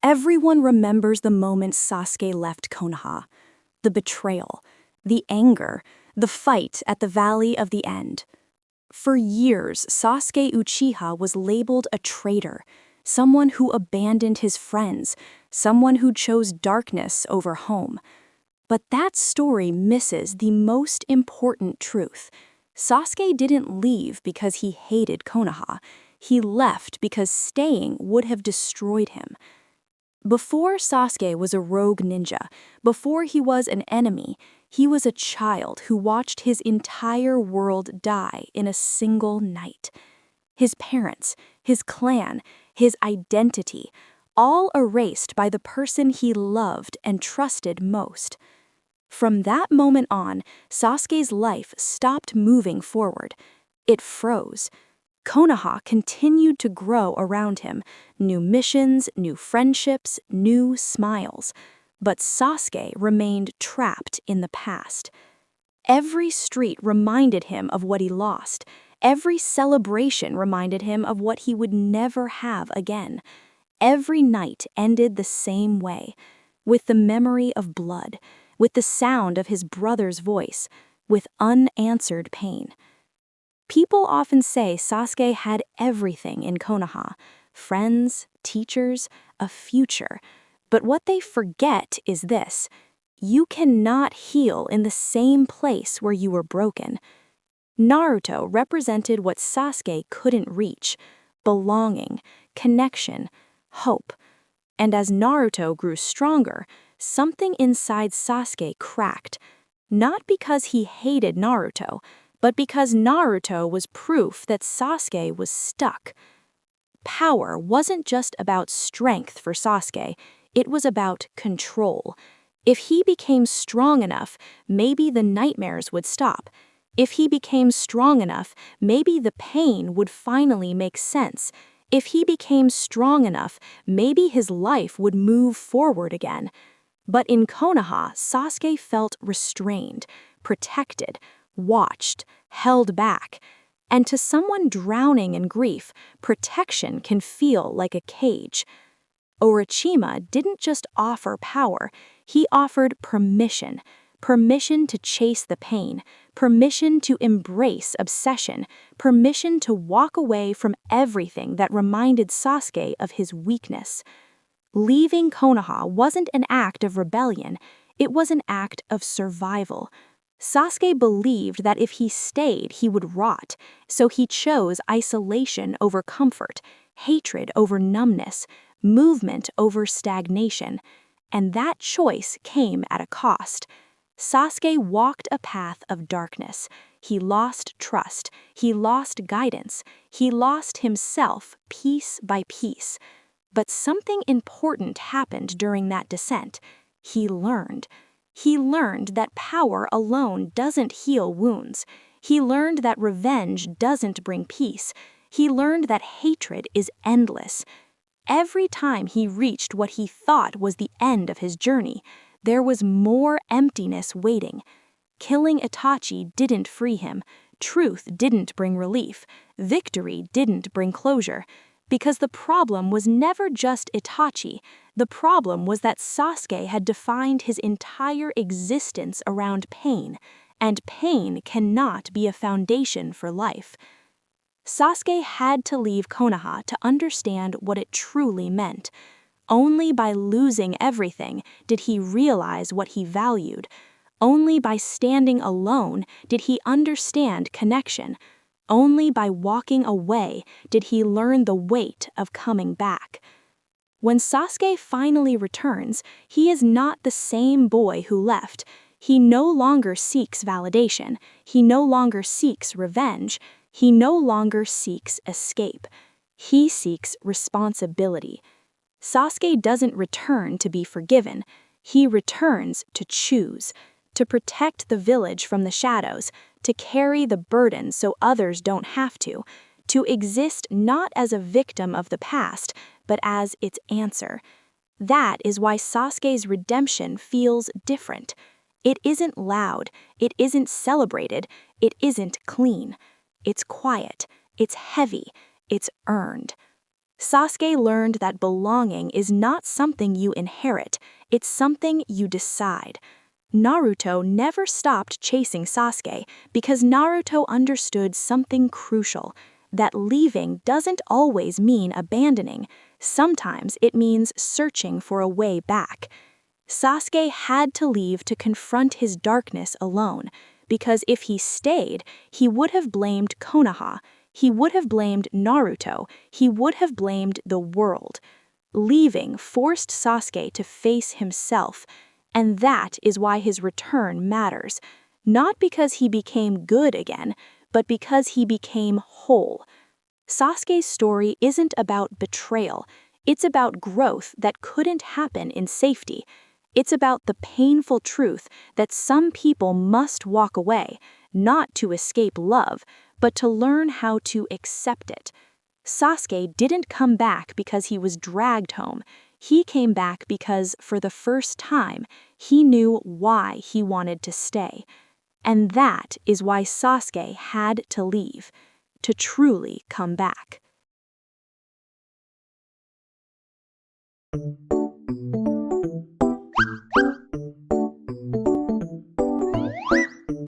Everyone remembers the moment Sasuke left Konoha. The betrayal, the anger, the fight at the Valley of the End. For years, Sasuke Uchiha was labeled a traitor, someone who abandoned his friends, someone who chose darkness over home. But that story misses the most important truth. Sasuke didn't leave because he hated Konoha. He left because staying would have destroyed him. Before Sasuke was a rogue ninja, before he was an enemy, he was a child who watched his entire world die in a single night. His parents, his clan, his identity, all erased by the person he loved and trusted most. From that moment on, Sasuke's life stopped moving forward. It froze. Konoha continued to grow around him, new missions, new friendships, new smiles. But Sasuke remained trapped in the past. Every street reminded him of what he lost. Every celebration reminded him of what he would never have again. Every night ended the same way, with the memory of blood, with the sound of his brother's voice, with unanswered pain. People often say Sasuke had everything in Konoha: friends, teachers, a future. But what they forget is this: you cannot heal in the same place where you were broken. Naruto represented what Sasuke couldn't reach: belonging, connection, hope. And as Naruto grew stronger, something inside Sasuke cracked. Not because he hated Naruto, but because Naruto was proof that Sasuke was stuck. Power wasn't just about strength for Sasuke, it was about control. If he became strong enough, maybe the nightmares would stop. If he became strong enough, maybe the pain would finally make sense. If he became strong enough, maybe his life would move forward again. But in Konoha, Sasuke felt restrained, protected, watched, held back. And to someone drowning in grief, protection can feel like a cage. Orochima didn't just offer power, he offered permission. Permission to chase the pain, permission to embrace obsession, permission to walk away from everything that reminded Sasuke of his weakness. Leaving Konoha wasn't an act of rebellion, it was an act of survival. Sasuke believed that if he stayed, he would rot, so he chose isolation over comfort, hatred over numbness, movement over stagnation. And that choice came at a cost. Sasuke walked a path of darkness. He lost trust, he lost guidance, he lost himself piece by piece. But something important happened during that descent. He learned. He learned that power alone doesn't heal wounds. He learned that revenge doesn't bring peace. He learned that hatred is endless. Every time he reached what he thought was the end of his journey, there was more emptiness waiting. Killing Itachi didn't free him. Truth didn't bring relief. Victory didn't bring closure. Because the problem was never just Itachi. The problem was that Sasuke had defined his entire existence around pain, and pain cannot be a foundation for life. Sasuke had to leave Konoha to understand what it truly meant. Only by losing everything did he realize what he valued. Only by standing alone did he understand connection. Only by walking away did he learn the weight of coming back. When Sasuke finally returns, he is not the same boy who left. He no longer seeks validation. He no longer seeks revenge. He no longer seeks escape. He seeks responsibility. Sasuke doesn't return to be forgiven. He returns to choose, to protect the village from the shadows, to carry the burden so others don't have to exist not as a victim of the past, but as its answer. That is why Sasuke's redemption feels different. It isn't loud, it isn't celebrated, it isn't clean. It's quiet, it's heavy, it's earned. Sasuke learned that belonging is not something you inherit, it's something you decide. Naruto never stopped chasing Sasuke because Naruto understood something crucial, that leaving doesn't always mean abandoning. Sometimes it means searching for a way back. Sasuke had to leave to confront his darkness alone, because if he stayed, he would have blamed Konoha, he would have blamed Naruto, he would have blamed the world. Leaving forced Sasuke to face himself, and that is why his return matters. Not because he became good again, but because he became whole. Sasuke's story isn't about betrayal, it's about growth that couldn't happen in safety. It's about the painful truth that some people must walk away, not to escape love, but to learn how to accept it. Sasuke didn't come back because he was dragged home. He came back because, for the first time, he knew why he wanted to stay. And that is why Sasuke had to leave, to truly come back.